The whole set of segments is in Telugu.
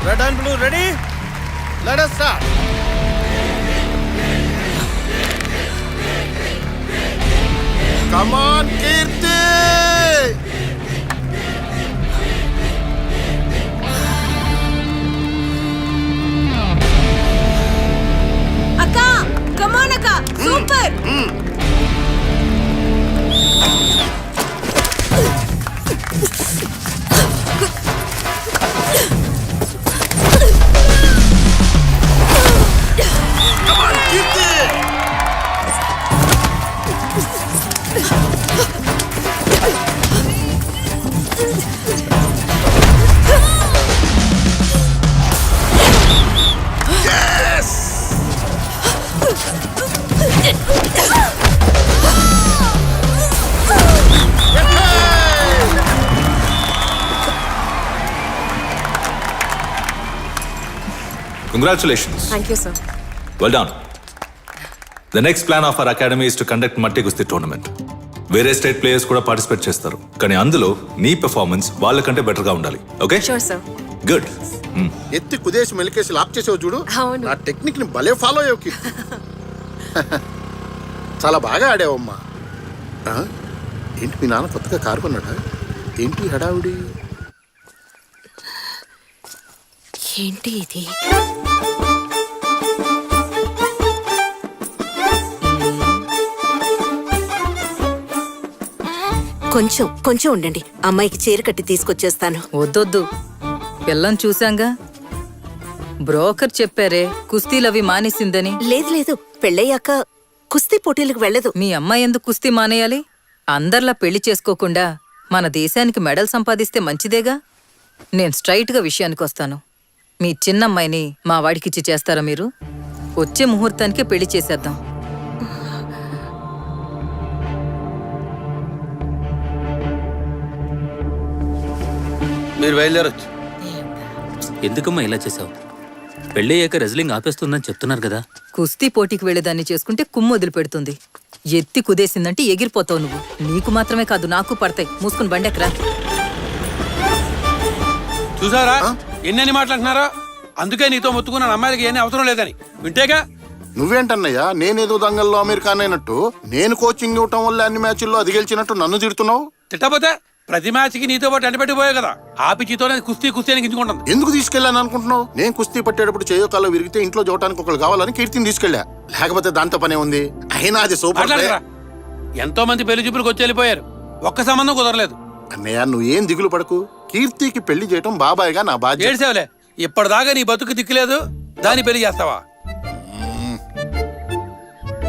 Red and blue ready? Let us start. Come on, Kirti! Akka, come on Akka, super! Come on, Kirti! Congratulations. Thank you, sir. Well done. The next plan of our academy is to conduct Matti Gusti tournament. వేరే స్టేట్ ప్లేయర్స్ కూడా పార్టిసిపేట్ చేస్తారు, కానీ అందులో నీ పెర్ఫార్మెన్స్ వాళ్ళకంటే బెటర్ గా ఉండాలి. ఓకే? Sure, sir. గుడ్. ఎత్తి కుదేసి మెలికేసి లాక్ చేసావు చూడు. అవును. నా టెక్నిక్ ని భలే ఫాలో అయ్యావు కీర్తి. చాలా బాగా ఆడావమ్మా. ఏంటి మీ నాన్న కొత్తగా కారు కొన్నాడా? ఏంటి హడావుడి? ఏంటి ఇది? కొంచెం ఉండండి, అమ్మాయికి చీర కట్టి తీసుకొచ్చేస్తాను. వద్దొద్దు, పిల్లని చూశాంగా. బ్రోకర్ చెప్పారే కుస్తీలవి మానేసిందని. లేదు, పెళ్ళయ్యాక కుస్తీ పోటీలకు వెళ్ళదు. మీ అమ్మాయి ఎందుకు కుస్తీ మానేయాలి? అందర్లా పెళ్లి చేసుకోకుండా మన దేశానికి మెడల్ సంపాదిస్తే మంచిదేగా. నేను స్ట్రైట్గా విషయానికి వస్తాను. మీ చిన్నమ్మాయిని మా వాడికిచ్చి చేస్తారా మీరు? వచ్చే ముహూర్తానికే పెళ్లి చేసేద్దాం. మీరు బయలుదేరొచ్చు. ఎందుకమ్మా ఇలా చేసావు? పెళ్ళయ్యాక రెజ్లింగ్ ఆపేస్తుందని చెప్తున్నారు కదా. కుస్తీ పోటీకి వెళ్ళేదాన్ని చేసుకుంటే కుమ్ము వదిలిపెడుతుంది. ఎత్తి కుదేసిందంటే ఎగిరిపోతావు నువ్వు. నీకు మాత్రమే కాదు, నాకు పడతాయి. మూసుకుని బండెక్కరా. చూసారా ఎన్నెన్ని మాట్లాడుతున్నారా? అందుకే నీతో మొత్తుకున్న అమ్మాయిలకి ఏమీ అవసరం లేదని వింటేగా. నువ్వేంటన్నయ్యా, నేనేదో దంగల్లో అమెరికాన్ అయినట్టు, నేను కోచింగ్ ఇవ్వటం వల్ల అన్ని మ్యాచ్ల్లో అది గెలిచినట్టు నన్ను తిడుతున్నావు? తిట్టపోతే ప్రతి మ్యాచ్కి నీతో పాటు ఎండబెట్టిపోయావు కదా. ఆపిచితోనే కుస్తీ అని గింజుకుంటుంది. ఎందుకు తీసుకెళ్ళాను అనుకుంటున్నావు? నేను కుస్తీ పట్టేటప్పుడు చేయకాల్లో విరిగితే ఇంట్లో చూడటానికి ఒకళ్ళు కావాలని కీర్తిని తీసుకెళ్ళా. లేకపోతే దాంతో పనే ఉంది. అయినా అది సూపర్. ఎంతో మంది పెళ్లి చూపులకు వచ్చి వెళ్ళిపోయారు, ఒక్క సంబంధం కుదరలేదు. అన్నయ్య నువ్వేం దిగులు పడకు. కీర్తికి పెళ్లి చేయటం బాబాయ్గా నా బాధ్యత. ఏడ్సేవలే, ఇప్పటిదాకా నీ బతుకు దిక్కులేదు, దాన్ని పెళ్లి చేస్తావా?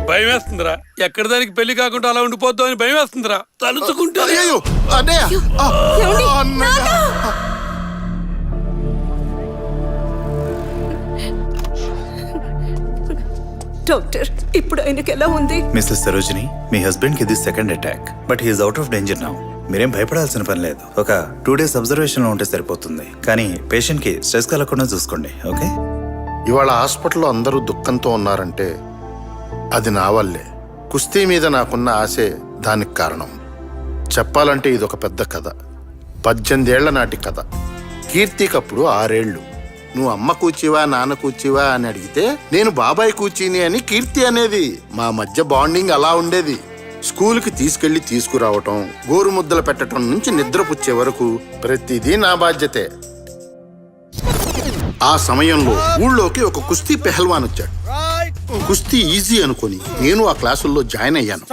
భయం వేస్తుందిరా. ఎక్కడ దానికి పెళ్లి కాకుండా అలా ఉండిపోద్దాం అని భయం వేస్తుందిరా తలుచుకుంటా. డాక్టర్, ఇప్పుడు ఆయనకి ఎలా ఉంది? మిస్సెస్ సరోజిని, మీ హస్బెండ్ కి ఇది second attack, but he is out of danger now. మీరేం భయపడాల్సిన పని లేదు. ఒక 2 days అబ్జర్వేషన్ లో ఉంటే సరిపోతుంది. కానీ పేషెంట్ కి స్ట్రెస్ కలగకుండా చూసుకోండి. ఓకే? ఇవాళ హాస్పిటల్లో అందరూ దుఃఖంతో ఉన్నారంటే అది నా వల్లే. కుస్తీ మీద నాకున్న ఆశే దానికి కారణం. చెప్పాలంటే ఇదొక పెద్ద కథ. 18 ఏళ్ల నాటి కథ. కీర్తికప్పుడు 6 ఏళ్ళు. నువ్వు అమ్మ కూర్చివా నాన్న కూర్చివా అని అడిగితే నేను బాబాయ్ కూర్చిని అని కీర్తి అనేది. మా మధ్య బాండింగ్ అలా ఉండేది. స్కూల్కి తీసుకెళ్లి తీసుకురావటం, గోరు ముద్దలు పెట్టడం నుంచి నిద్రపుచ్చే వరకు ప్రతిదీ నా బాధ్యతే. ఆ సమయంలో ఊళ్ళోకి ఒక కుస్తీ పెహల్వాన్ వచ్చాడు. కుస్తీ ఈజీ అనుకుని నేను ఆ క్లాసుల్లో జాయిన్ అయ్యాను.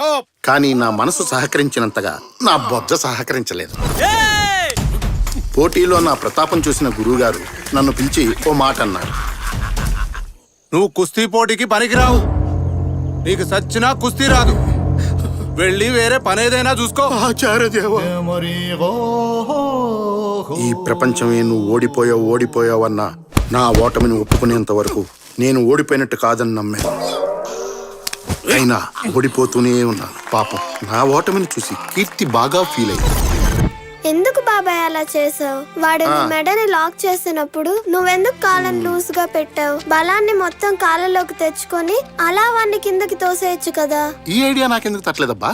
కానీ నా మనసు సహకరించినంతగా నా బొజ్జ సహకరించలేదు. పోటీలో నా ప్రతాపం చూసిన గురువుగారు నన్ను పిలిచి ఓ మాట అన్నారు. నువ్వు కుస్తీ పోటీకి పనికిరావు. నీకు సచ్చినా కుస్తీ రాదు. వెళ్ళి వేరే పనేదైనా చూసుకో. ఈ ప్రపంచమే నువ్వు ఓడిపోయావన్నా నా ఓటమిని ఒప్పుకునేంత వరకు నేను ఓడిపోయినట్టు కాదని నమ్మాను. అయినా ఓడిపోతూనే ఉన్నాను. పాపం నా ఓటమిని చూసి కీర్తి బాగా ఫీల్ అయ్యింది. ఎందుకు బాబాయ్ అలా చేసావు? వాడు మెడని లాక్ చేసినప్పుడు నువ్వెందుకు కాళ్ళని లూజ్ గా పెట్టావు? బలాన్ని మొత్తం కాళ్ళలోకి తెచ్చుకొని అలా వాడిని కిందకి తోసేయచ్చు కదా. ఈ ఐడియా నాకెందుకు తట్టలేదబ్బా?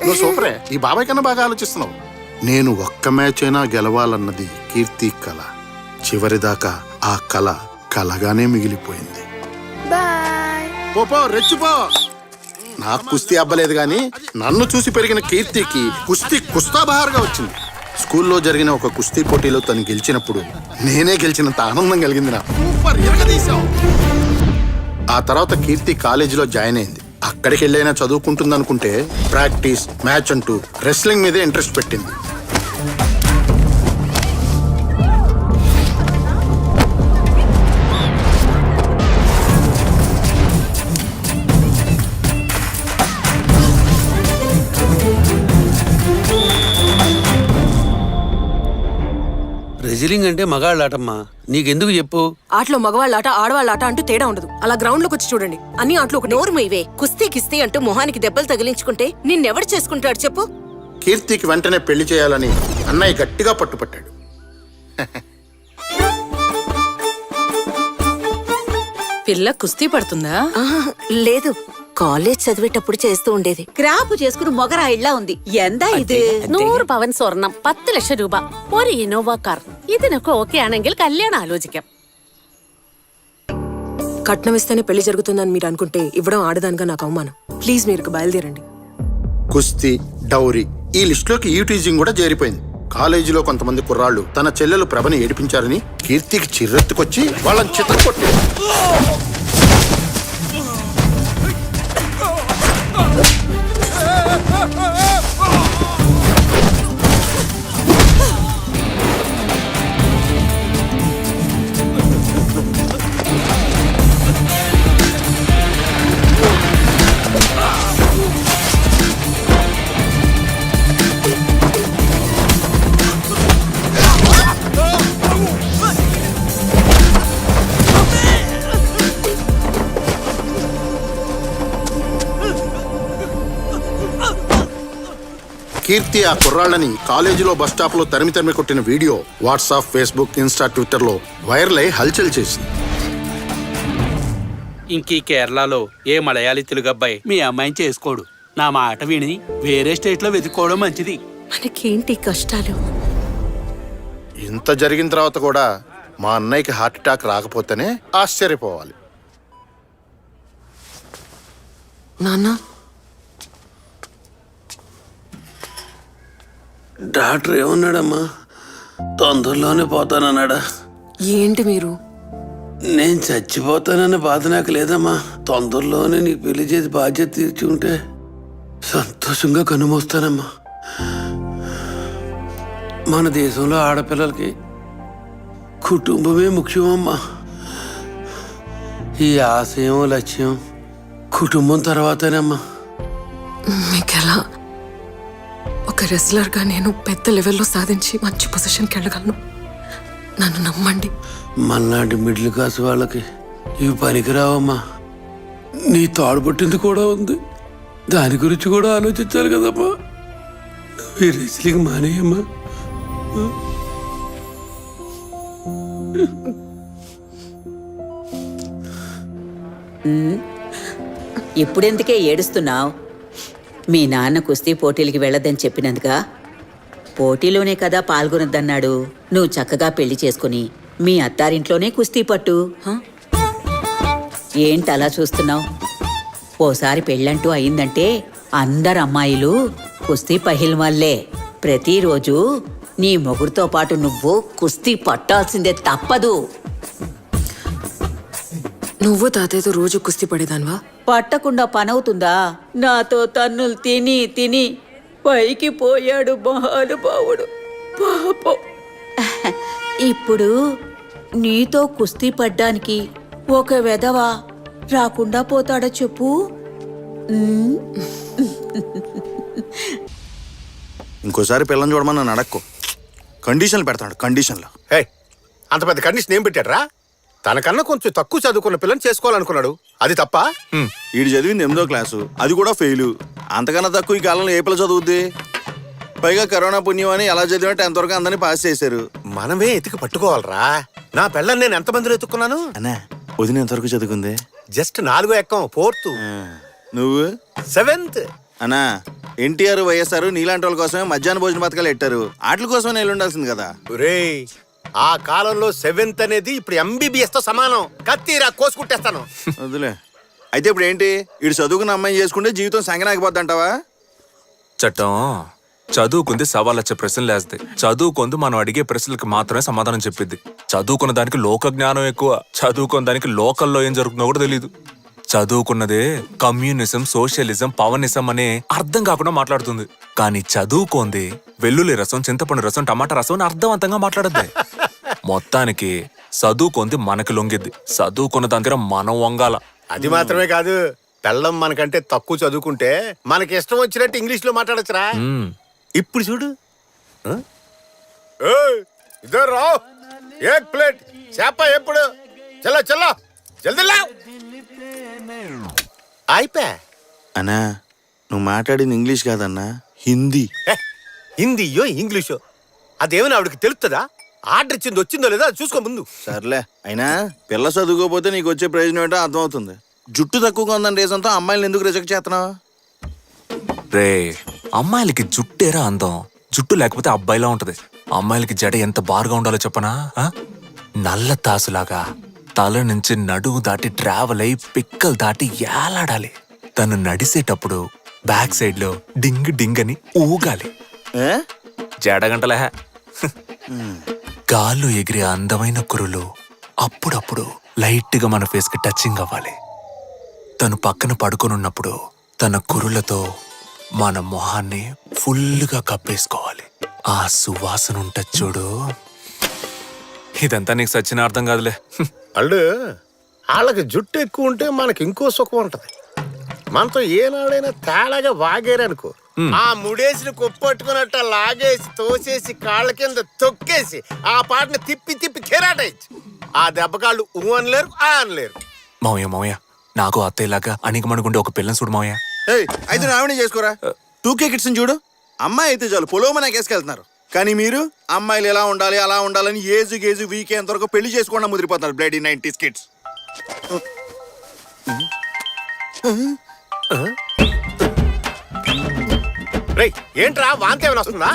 నువ్వు సూపరే. ఈ బాబాయ్ కన్నా బాగా ఆలోచిస్తున్నావు. నేను ఒక్క మ్యాచ్ అయినా గెలవాలన్నది కీర్తి కళ. చివరిదాకా ఆ కల కలగానే మిగిలిపోయింది. బాయ్. పో రెచ్చిపో. నాకు కుస్తీ అబ్బలేదు గాని నన్ను చూసి పెరిగిన కీర్తికి కుస్తీ కుస్తాబహార్గా వచ్చింది. స్కూల్లో జరిగిన ఒక కుస్తీ పోటీలో తను గెలిచినప్పుడు నేనే గెలిచినంత ఆనందం కలిగింది నాకు. సూపర్, ఎరగదీశావు. ఆ తర్వాత కీర్తి కాలేజీలో జాయిన్ అయింది. అక్కడికి వెళ్ళైనా చదువుకుంటుందనుకుంటే ప్రాక్టీస్, మ్యాచ్ అంటూ రెస్లింగ్ మీదే ఇంట్రెస్ట్ పెట్టింది. రెజిలింగ్ అంటే మగాళ్ళ ఆటమ్మా, నీకెందుకు చెప్పు? ఆటలో మగవాళ్ళ ఆట ఆడవాళ్ళ ఆట అంటూ తేడా ఉండదు. అలా గ్రౌండ్ లోకి వచ్చి చూడండి, అన్ని ఆటలు ఒకటి. నోరు మీవే. కుస్తీ కిస్తీ అంటూ మొహానికి దెబ్బలు తగిలించుకుంటే నిన్నెవడు చేసుకుంటాడు చెప్పు? కీర్తికి వెంటనే పెళ్లి చేయాలని అన్నయ్య గట్టిగా పట్టుపట్టాడు. పిల్ల కుస్తీ పడుతుందా? ఆహా, లేదు, కాలేజ్ చదివేటప్పుడు చేస్తూ ఉండేది. ക്രാപ്പ് చేసుకుని మొగరాయిళ్ళ ఉంది. എന്താ ഇത്? 100 പവൻ സ്വർണം, 10 ലക്ഷം രൂപ, ഒരു ഇന്നോവ കാർ. ഇതിനൊക്കെ ഓക്കെ ആണെങ്കിൽ కళ్యాణం ఆలోచిക്കാം. కట్నం ఇస్తేనే పెళ్లి జరుగుతుందని మీరు అనుకుంటే ఇవ్వడం ఆడదానిగా నాకు అవమానం. ప్లీజ్ మీరు బయలుదేరండి. కుస్తీ, డౌరీ ఈ లిస్టులోకి ఈటీజింగ్ కూడా చేరిపోయింది. కాలేజీలో కొంతమంది కుర్రాళ్ళు తన చెల్లెలు ప్రభని ఏడిపించారని కీర్తికి చిర్రెత్తుకొచ్చి వాళ్ళని చితక్కొట్టాడు. కీర్తి ఆ కుర్రాళ్ళని కాలేజీలో బస్ స్టాప్ లో తరిమి కొట్టిన video WhatsApp, Facebook, Insta, Twitter లో వైరల్ అయి హల్చల్ చేసింది. ఇంకీ కేరళలో ఏ మలయాళీ తెలుగు అబ్బాయి మీ అమ్మాయిని చేసుకోడు. నా మాట విని వేరే స్టేట్ లో వెతుక్కోవడం మంచిది. మనకేంటి కష్టాలు? ఇంత జరిగిన తర్వాత కూడా మా అన్నయ్యకి హార్ట్ అటాక్ రాకపోతేనే ఆశ్చర్యపోవాలి. నాన్న, డాక్టర్ ఏమన్నాడమ్మా? తొందరలోనే పోతానన్నాడా? ఏంటి మీరు? నేను చచ్చిపోతానన్న బాధ నాకు లేదమ్మా. తొందరలోనే నీ పెళ్లి చేసి బాధ్యత తీర్చుంటే సంతోషంగా కనుమోస్తానమ్మా. మన దేశంలో ఆడపిల్లలకి కుటుంబమే ముఖ్యమమ్మా. ఈ ఆశయం, లక్ష్యం కుటుంబం తర్వాతేనమ్మా. మీకెలా? ఒక రెస్లర్గా నేను పెద్ద లెవెల్లో సాధించి మంచి పొజిషన్కి వెళ్ళగలను. నన్ను నమ్మండి. మనలాంటి మిడిల్ క్లాస్ వాళ్ళకి ఇవి పనికిరావమ్మా. నీ తాడుపట్టింది కూడా ఉంది, దాని గురించి కూడా ఆలోచించాలి కదమ్మా. ఈ రెస్లింగ్ మానేయమ్మా. ఇప్పుడెందుకే ఏడుస్తున్నావు? మీ నాన్న కుస్తీ పోటీలకి వెళ్ళొద్దని చెప్పినందుగా? పోటీలోనే కదా పాల్గొనొద్దన్నాడు. నువ్వు చక్కగా పెళ్లి చేసుకుని మీ అత్తారింట్లోనే కుస్తీ పట్టు. ఏంటి అలా చూస్తున్నావు? ఓసారి పెళ్ళంటూ అయిందంటే అందరు అమ్మాయిలు కుస్తీ పహిల్వాళ్లే. ప్రతిరోజు నీ మొగుడుతో పాటు నువ్వు కుస్తీ పట్టాల్సిందే, తప్పదు. నువ్వు తాతయ్యతో రోజు కుస్తీ పడేదాన్వా? పట్టకుండా పనవుతుందా? నాతో తన్నులు తిని తిని పైకి పోయాడు మహానుభావుడు పాపం. ఇప్పుడు నీతో కుస్తీ పడ్డానికి ఒక వెధవ రాకుండా పోతాడా చెప్పు? ఇంకోసారి పిల్లని చూడమని నన్ను అడక్కు. కండిషన్లు పెడతాడు. కండిషన్లు. హే, అంత పెద్ద కండిషన్ ఏం పెట్టాడ్రా? తనకన్నా కొంచెం తక్కువ చదువుకున్న పిల్లని చేసుకోవాలనుకున్నాడు, అది తప్ప? వీడు చదివింది 8వ క్లాసు, అది కూడా ఫెయిల్. అంతకన్నా తక్కువ ఈ కాలంలో ఏ పిల్ల చదువుద్ది? పైగా కరోనా పుణ్యం అని ఎలా చదివినా 10th వరకు అందరినీ పాస్ చేశారు. మనమే ఎతికి పట్టుకోవాలరా. నా పిల్లని నేను ఎంతమందిలో ఎత్తుకున్నాను? అన్నా, వదిన ఎంతవరకు చదువుకుంది? జస్ట్ 4వ ఎక్కం, 4th. నువ్వు 7th. అన్నా, ఎన్టీఆర్, వైఎస్ఆర్ నీలాంటి వాళ్ళ కోసమే మధ్యాహ్న భోజన పథకాలు పెట్టారు. ఆటల కోసమే నేను ఉండాల్సింది కదా. ఒరేయ్, ఆ కాలంలో 7th అనేది ఇప్పుడు MBBS తో సమానం. కత్తిరా కోసుకుంటేస్తాను. వదిలే. అయితే ఇప్పుడు ఏంటి? ఇటు చదువుకున్న అమ్మాయి చేసుకుంటే జీవితం సంగనాగిపోద్ది అంటావా? చట్టం చదువుకుంది సవాళ్ళచ్చే ప్రశ్నలు వేస్తాయి. చదువుకుంది మనం అడిగే ప్రశ్నలకు మాత్రమే సమాధానం చెప్పిద్ది. చదువుకున్న దానికి లోక జ్ఞానం ఎక్కువ. చదువుకున్న దానికి లోకల్లో ఏం జరుగుతుందో కూడా తెలియదు. చదువుకున్నదే కమ్యూనిజం, సోషలిజం, పవనిజం అనే అర్థం కాకుండా మాట్లాడుతుంది. కానీ చదువుకోంది వెల్లుల్లి రసం, చింతపండు రసం, టమాటా రసం అని అర్థవంతంగా మాట్లాడద్ది. మొత్తానికి చదువుకుంది మనకి లొంగిద్ది. చదువుకున్న దాని దగ్గర మనం వంగాల. అది మాత్రమే కాదు, పెళ్ళం మనకంటే తక్కువ చదువుకుంటే మనకి ఇష్టం వచ్చినట్టు ఇంగ్లీష్ లో మాట్లాడచ్చురా. ఇప్పుడు చూడు. ఇద్దరు రావు, ఏక్ ప్లేట్ చేప ఎప్పుడు చల్ల చల్ల జల్దీ లావ్. అయిపోయా. అన్నా నువ్వు మాట్లాడింది ఇంగ్లీష్ కాదన్నా, హిందీ. హిందీయో ఇంగ్లీషో అదేమైనా ఆవిడకి తెలుస్తుందా? ఆర్డర్ ఇచ్చింది వచ్చిందో లేదో అది చూసుకో ముందు. సర్లే, అయినా పిల్ల చదువుకోపోతే నీకు వచ్చే ప్రయోజనం ఏంటో అర్థమవుతుంది. జుట్టు తక్కువగా ఉందని రీజన్తో అమ్మాయిలు ఎందుకు రిజెక్ట్ చేస్తున్నావు? రే, అమ్మాయిలకి జుట్టేరా అందం. జుట్టు లేకపోతే అబ్బాయిలా ఉంటది. అమ్మాయిలకి జడ ఎంత బారుగా ఉండాలో చెప్పనా? నల్ల తాసులాగా తల నుంచి నడుము దాటి ట్రావెల్ అయి పిక్కలు దాటి ఏలాడాలి. తను నడిసేటప్పుడు బ్యాక్ సైడ్ లో డింగ్ డింగ్ అని ఊగాలి. జడగంటలే. గాల్లో ఎగిరే అందమైన కురులు అప్పుడప్పుడు లైట్ గా మన ఫేస్ కి టచింగ్ అవ్వాలి. తను పక్కన పడుకొనున్నప్పుడు తన కురులతో మన మొహాన్ని ఫుల్గా కప్పేసుకోవాలి. ఆ సువాసన ఉంటది చూడు. ఇదంతా నీకు సచ్చిన అర్థం కాదులే. అల్లు వాళ్ళకి జుట్టు ఎక్కువ ఉంటే మనకి ఇంకో సుఖం ఉంటది. మనతో ఏనాడైనా తేడాగా వాగేరనుకో, ఆ ముడేసిన కుప్పట్టుకున్నట్టు లాగేసి తోసేసి కాళ్ళ కింద తొక్కేసి ఆ పాటని తిప్పి తిప్పి కెరాటేయచ్చు. ఆ దెబ్బకాళ్ళు ఊ అనలేరు, ఆ అనలేరు. మావయ్య నాకు అత్తయ్యలాగా అణిగమనుకుంటే ఒక పిల్లని చూడు మావయ్య. అయితే రావణి చేసుకోరా. 2K కిడ్స్ చూడు, అమ్మాయి అయితే చాలు పొలోమన కేసుకెళ్తున్నారు. కానీ మీరు అమ్మాయిలు ఎలా ఉండాలి అలా ఉండాలని ఏజు గేజు వీకెండ్ వరకు పెళ్లి చేసుకోకుండా ముదిరిపోతున్నారు. Bloody 90s kids. రేయ్, ఏంట్రా వాంతి ఏమైనా వస్తుందా?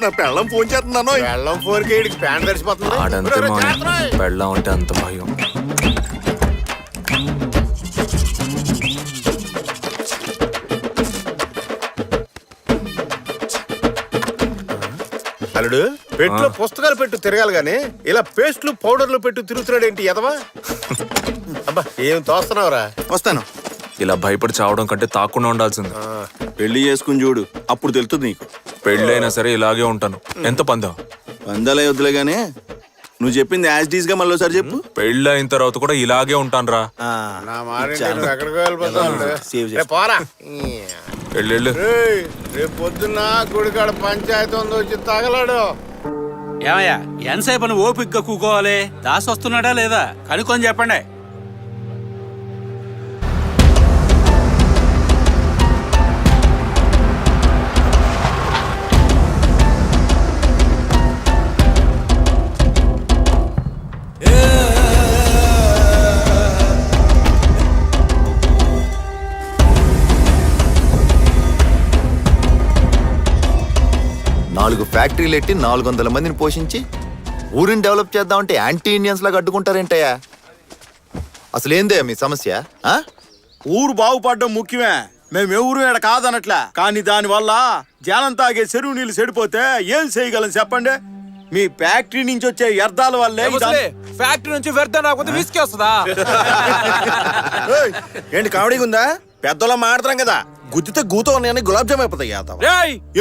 నా పెళ్ళం ఫోన్ చేస్తున్నాను. వెళ్ళం ఫోన్ కి ఈడికి ప్యాంట్ తడిసిపోతుంది. ఆడంతే మావయ్య, పెళ్ళం అంటే అంత భయం. అల్లుడు, పెట్టులో పుస్తకాలు పెట్టు తిరగాలి గానీ ఇలా పేస్ట్లు పౌడర్లు పెట్టు తిరుగుతున్నాడు ఏంటి ఎదవా? అబ్బా ఏం తోస్తున్నావురా? వస్తాను. ఇలా భయపడి చావడం కంటే తాకుండా ఉండాల్సింది. పెళ్లి చేసుకుని చూడు, అప్పుడు తెలుస్తుంది నీకు. పెళ్ళైనా సరే ఇలాగే ఉంటాను. ఎంత పందాం? వందలే వద్దులే గానీ నువ్వు చెప్పింది యాజ్ డీస్ గా మళ్ళీ ఒకసారి చెప్పు. పెళ్ళి అయిన తర్వాత కూడా ఇలాగే ఉంటాను రా. నా మాట నువ్వు ఎక్కడికి వెళ్ళిపోతావు? రేపు పోరా. వెళ్ళు. రేపు పొద్దున్న గుడికాడ పంచాయతీ ఉంది, వచ్చి తగలాడు. ఏమయ్యా ఎంతసేపు అని ఓపిగ్గా కూకోవాలి? దాసి వస్తున్నాడా లేదా కనుక్కొని చెప్పండి. నాలుగు ఫ్యాక్టరీలు ఎట్టి 400 మందిని పోషించి ఊరిని డెవలప్ చేద్దామంటే యాంటీ ఇండియన్స్ లాగా అడ్డుకుంటారేంటయ్యా? అసలు ఏందయ్యా మీ సమస్య? ఊరు బాగుపడడం ముఖ్యమే. మేము ఎవరు ఇక్కడ కాదనట్లా, కానీ దానివల్ల జనం తాగే చెరువు నీళ్ళు చెడిపోతే ఏం చేయగలం చెప్పండి? మీ ఫ్యాక్టరీ నుంచి వచ్చే వ్యర్థాల వల్లే. ఫ్యాక్టరీ నుంచి వ్యర్థం రాకపోతే విసికేస్తుందా? ఏంటి కామెడీగా ఉందా? పెద్దలో మాడతాం కదా, గుద్దితే గూతో ఉన్నాయని గులాబ్ జామ్ అయిపోతాయి.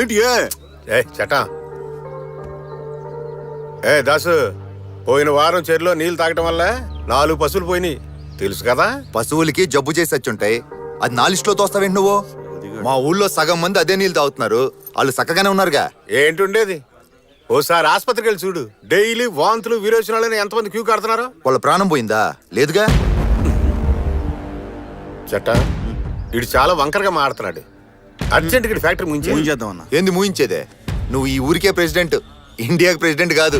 ఏంటి చటా దాసు, పోయిన వారం చెరులో నీళ్లు తాగటం వల్ల 4 పశువులు పోయినాయి తెలుసు కదా? పశువులకి జబ్బు చేసి వచ్చుంటాయి, అది నా లిస్టులో తోస్తావేంటి నువ్వు? మా ఊళ్ళో సగం మంది అదే నీళ్ళు తాగుతున్నారు, వాళ్ళు చక్కగానే ఉన్నారుగా. ఏంటుండేది? ఓసారి ఆసుపత్రికి వెళ్ళి చూడు. డైలీ వాంతులు విరోచనాలని ఎంతమంది క్యూ కడుతున్నారు? వాళ్ళ ప్రాణం పోయిందా? లేదుగా. చట్ట ఇడు చాలా వంకరగా మాడుతున్నాడు. అర్జెంట్ గా ఫ్యాక్టరీ ముంచేద్దామన్నా. ఏంది మూయించేదే? నువ్వు ఈ ఊరికే ప్రెసిడెంట్, ఇండియాకి ప్రెసిడెంట్ కాదు.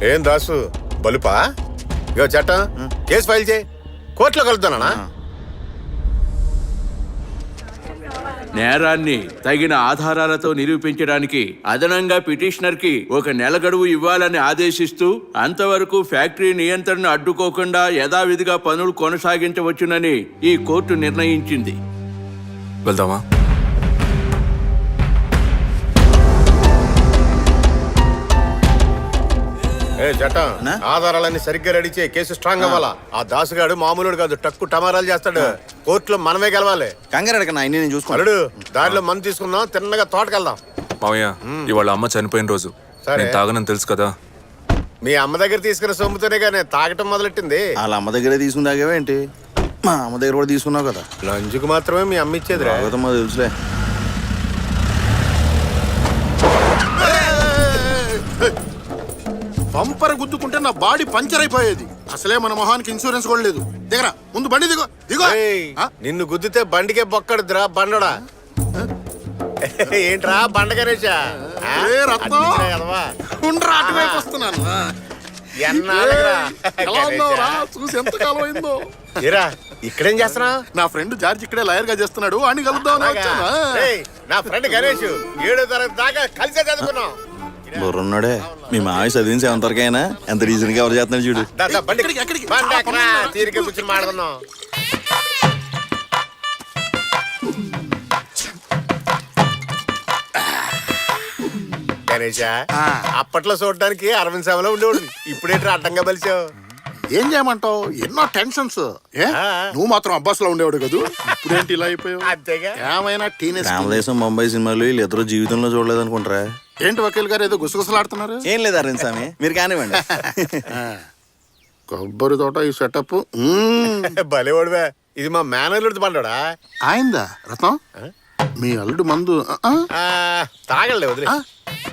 ఏం దాసు బలుపా? ఇగో చట్ట కేసు ఫైల్ చేయి, కోర్టులో కలుద్దానా? నేరాన్ని తగిన ఆధారాలతో నిరూపించడానికి అదనంగా పిటిషనర్ కి 1 నెల గడువు ఇవ్వాలని ఆదేశిస్తూ అంతవరకు ఫ్యాక్టరీ నియంత్రణను అడ్డుకోకుండా యథావిధిగా పనులు కొనసాగించవచ్చునని ఈ కోర్టు నిర్ణయించింది. వెళ్దామా? చట్టం ఆధారాలన్నీ సరిగ్గా రెడీ చేయి. కేసు స్ట్రాంగ్ అవ్వాలా. ఆ దాసుగాడు మామూలుడు కాదు, టక్కు టమారాలు చేస్తాడు. కోర్టులో మనమే గెలవాలి. కంగారడకన్నా నేను చూసుకో. అల్లుడు దారిలో మందు తీసుకుందాం, తిన్నగా తోటకెళ్దాం. మావయ్య, ఇవాళ అమ్మ చనిపోయిన రోజు. సరే. నేను తాగనని తెలుసు కదా. మీ అమ్మ దగ్గర తీసుకున్న సొమ్ముతోనే కానీ తాగటం మొదలెట్టింది. వాళ్ళ అమ్మ దగ్గరే తీసుకుందాగేవేంటి? మా అమ్మ దగ్గర కూడా తీసుకున్నావు కదా. లంచ్కి మాత్రమే మీ అమ్మ ఇచ్చేది రా. తెలుసులే. పంపర గుద్దుకుంటే నా బాడీ పంచర్ అయిపోయేది. అసలే మన మొహానికి ఇన్సూరెన్స్ కూడా లేదు. దిగరా, ముందు బండి దిగో దిగో. ఏయ్, నిన్ను గుద్దితే బండికే బొక్కడుద్రా బండోడా. ఏంట్రా బండ గణేశా? ఏ రత్నం? ఉండ్రా, అటువైపు వస్తున్నాను. ఎలా ఉన్నావురా? చూసి ఎంత కాలం అయిందో. ఏరా ఇక్కడేం చేస్తున్నా? నా ఫ్రెండ్ జార్జ్ ఇక్కడే లాయర్ గా చేస్తున్నాడు, అని కలుద్దామని వచ్చాను. నా ఫ్రెండ్ గణేష్ 7వ తరగతి దాకా కలిసే చదువుకున్నాం. బుర్రున్నాడే మీ మావి చదివించి ఎంతవరకైనా ఎంత రీజన్ గా ఎవరు చేస్తున్నారు చూడు. బండి ఎక్కరా? తీరిక కూర్చొని మాట్లాడుకుందాం. గణేష, అప్పట్లో చూడడానికి అరవింద్ సేవలో ఉండేవాడు. ఇప్పుడేంట్రా అడ్డంగా బలిచావు? ఏం చేయమంటావు, ఎన్నో టెన్షన్స్. నువ్వు మాత్రం అబ్బాస్ లో ఉండేవాడు కదా, ఇప్పుడేంటి ఇలా అయిపోయావు? అంతేగా. ఏమైనా టీనేజ్. రామదేశం ముంబై సినిమాలు వీళ్ళు ఇద్దరు జీవితంలో చూడలేదు అనుకుంటారా? ఏంటి వకీల్ గారు ఏదో గుసగుసలాడుతున్నారు? ఏం లేదు అరవింద్ స్వామి, మీరు కానివ్వండి. కొబ్బరి తోట ఈ సెటప్ భలేవాడువే. ఇది మా మేనేజర్ బండోడా? ఆయిందా రత్నం? మీ అల్లుడు మందు తాగలే వదిలే.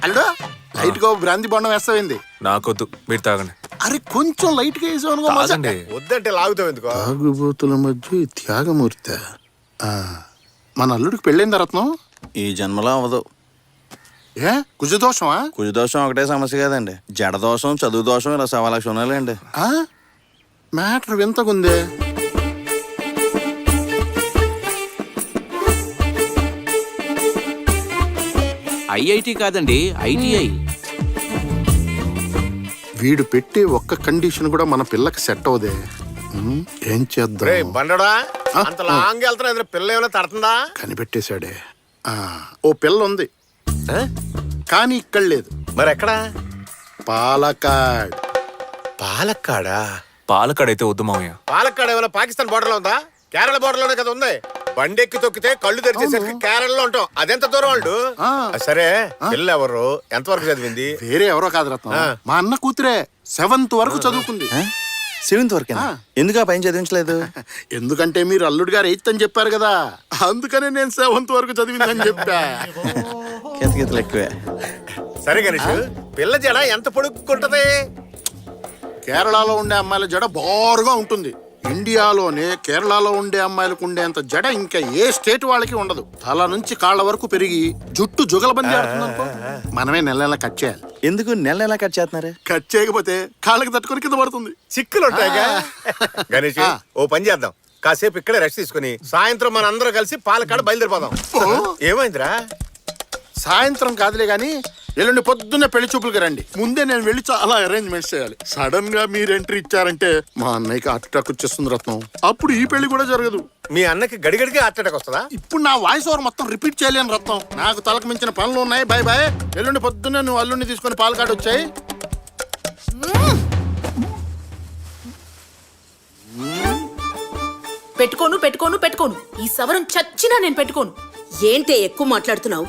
అల్లుడు లైట్ గా బ్రాంతి బండం వేస్తావింది. నాకొద్దు, మీరు తాగండి. అరే కొంచెం లైట్ గా వేసావు. వద్దంటే లాగుతావు ఎందుకో? తాగుబోతుల మధ్య త్యాగమూర్తి. మన అల్లుడికి పెళ్ళైందా రత్నం? ఈ జన్మలో అవ్వదు. ఏ కుజదోషమా? కుజదోషం ఒకటే సమస్య కాదండి, జడదోషం, చదువు దోషం, ఇలా 1,00,000 ఉన్నాయండి. మ్యాటర్ వింతకుందే. ఐఐటి కాదండి, ఐటీఐ. వీడు పెట్టే ఒక్క కండిషన్ కూడా మన పిల్లకి సెట్ అవదే. ఏం చేద్దాం? బండోడా అంత లాంగ్ వెళ్తున్నా, పిల్ల ఏమైనా తడుతుందా? కనిపెట్టేశాడే. ఓ పిల్ల ఉంది కానీ ఇక్కడ లేదు. మరి ఎక్కడా? పాలకాడ్. పాలక్కాడా? పాలకాడైతే వద్దు మావయ్య. పాలక్కాడ ఏమైనా పాకిస్తాన్ బోర్డర్ లో ఉందా? కేరళ బోర్డర్ లోనే కదా ఉంది. బండెక్కి తొక్కితే కళ్ళు తెరిచేసరికి కేరళలో ఉంటాం. అదెంత దూరం వాళ్ళు? సరే పిల్ల ఎవరు, ఎంతవరకు చదివింది? వేరే ఎవరో కాదు రత్నం, మా అన్న కూతురే. 7th వరకు చదువుకుంది. 7th వరకు? ఎందుకు ఆ పైన చదివించలేదు? ఎందుకంటే మీరు అల్లుడు గారు 8th అని చెప్పారు కదా, అందుకనే నేను 7th వరకు చదివిందని చెప్పా. కితకితలు ఎక్కువే. సరే గణేష్, పిల్ల జడ ఎంత పొడుక్కుంటది? కేరళలో ఉండే అమ్మాయిల జడ బారుగా ఉంటుంది. ఇండియాలోనే కేరళలో ఉండే అమ్మాయిలకు ఉండేంత జడ ఇంకా ఏ స్టేట్ వాళ్ళకి ఉండదు. తల నుంచి కాళ్ళ వరకు పెరిగి జుట్టు జుగలబంది ఆడుతుందనుకో, మనమే నెల కట్ చేయాలి. ఎందుకు నెల కట్ చేస్తున్నారు? కట్ చేయకపోతే కాళ్ళకి తట్టుకొని కింద పడుతుంది. చిక్కులు ఉంటాయిగా. గణేష్ ఓ పని చేద్దాం, కాసేపు ఇక్కడే రెస్ట్ తీసుకుని సాయంత్రం మన అందరం కలిసి పాలకాడ బయలుదేరిపోదాం. ఏమైందిరా? సాయంత్రం కాదులే గాని ఎల్లుండి పొద్దున్నే పెళ్లి చూపులకి రండి. ముందే నేను వెళ్ళి చాలా అరేంజ్మెంట్స్ చేయాలి. సడన్ గా మీరు ఎంట్రీ ఇచ్చారంటే మా అన్నయ్యకి హార్ట్ అటాక్ వచ్చేస్తుంది రత్నం. అప్పుడు ఈ పెళ్లి కూడా జరగదు. మీ అన్నకి గడిగడికి హార్ట్ అటాక్ వస్తుందా? ఇప్పుడు నా వాయిస్ ఓవర్ మొత్తం రిపీట్ చేయలేను రత్నం, నాకు తలకు మించిన పనులు ఉన్నాయి. Bye bye. ఎల్లుండి పొద్దున్నే నువ్వు అల్లుడిని తీసుకొని పాలకాడు వచ్చాయి. పెట్టుకోను పెట్టుకోను పెట్టుకోను. ఈ సవరం చచ్చినా నేను పెట్టుకోను. ఏంటే ఎక్కువ మాట్లాడుతున్నావు?